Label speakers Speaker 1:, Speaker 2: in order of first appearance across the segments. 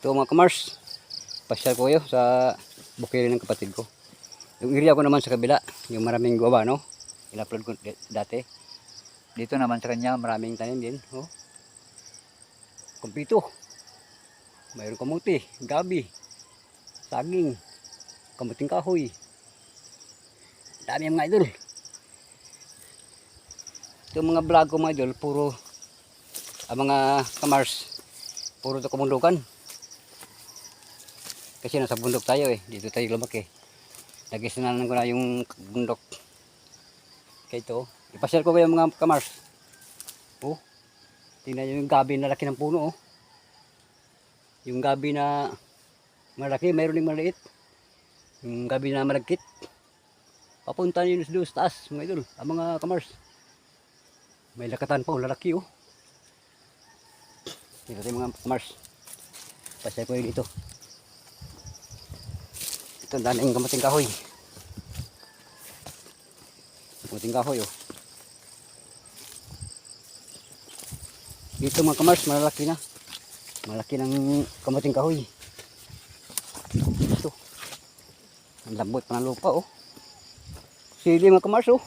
Speaker 1: Ito mga kamars, pasyal ko kayo sa bukid ng kapatid ko. Yung area ko naman sa kabila, yung maraming guava, no? In-upload ko dati. Dito naman sa kanya, maraming tanim din. Oh. Kumpito. Mayroon kamuti, gabi, saging, kamuting kahoy. Dami mga idol. Ito mga vlog ko mga idol, puro mga kamars, puro ito kamundukan. Kasi nasa bundok tayo eh, dito tayo lumaki. Nagisinanan ko na yung bundok. Kaya ito, ipasyal ko kayo mga kamars. Oh, tingnan nyo yung gabi na laki ng puno oh. Yung gabi na malaki, mayroon din maliit. Yung gabi na malagkit. Papunta nyo doon sa taas mga idol, ang mga kamars. May lakatan pa, lalaki oh. Dito tayo mga kamars. Pasyal ko yun dito. Ito ang daming kamuting kahoy. Kamuting kahoy oh. Dito mga kamars, malaki na. Malaki ng kamuting kahoy. Ito. Ang lambot pa ng lupa oh. Sili mga kamars oh.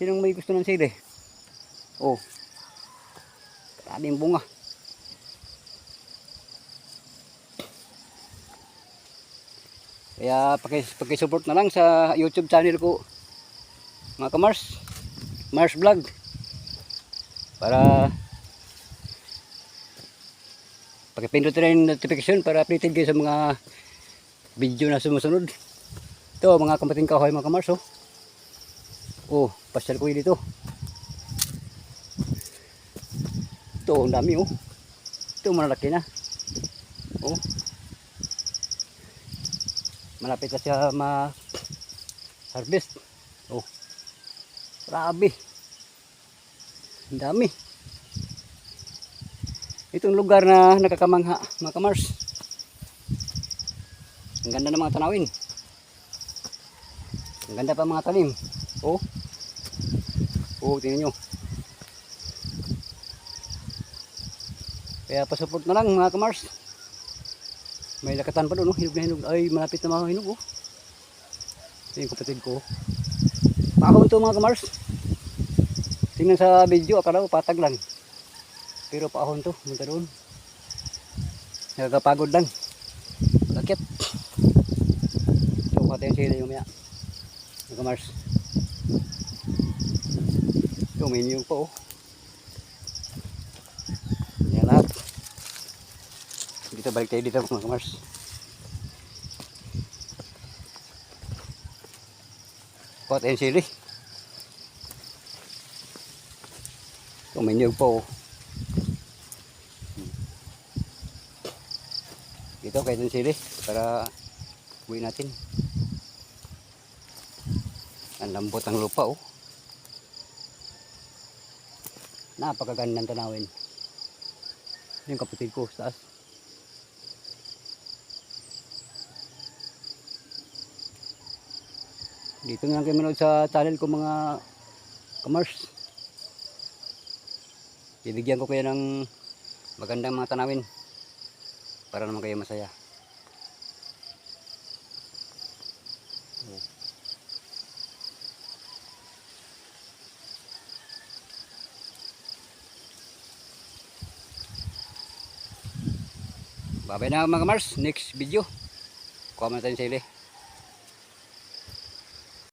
Speaker 1: Sinong may gusto ng sili? Oh. Maraming bunga. Kaya paki-support na lang sa YouTube channel ko mga kamars, Mars Vlog, para pakipindot rin notification para updated kayo sa mga video na sumusunod. Ito mga kamuting kahoy mga kamars oh. Oh, pasyal ko dito. Ito ang dami oh. Ito malaki na. Oh. Malapit na siya ma-harvest. Oh. Grabe. Ang dami. Itong lugar na nakakamangha, mga kamars. Ang ganda ng mga tanawin. Ang ganda pa mga tanim. Oh. Oh, tingnan nyo. Kaya pasupport na lang mga kamars. May lakatan pa doon, oh. Hinog na hinog. Ay, malapit na mga hinog, oh. Ito yung kapatid ko. Paahon to mga kamars. Tingnan sa video, akala ko patag lang. Pero paahon to, munta doon. Nagkapagod lang. Lakit. Ito, pati yung sila yung maya. Mga kamars. Ito, may niyog pa, oh. Yan lahat. Dito balik tayo dito mga kamars. Pot and sili. Ito may niyog po. Dito kahit ang sili para uwi natin. Ang lambot ng lupa oh. Napakagandang tanawin. Yung kapatid ko sa taas. Dito na lang kayo manood sa channel ko mga kamars. Bibigyan ko kayo ng magandang mga tanawin para naman kayo masaya. Bye bye na mga kamars. Next video. Kuha mo tayo sa ili.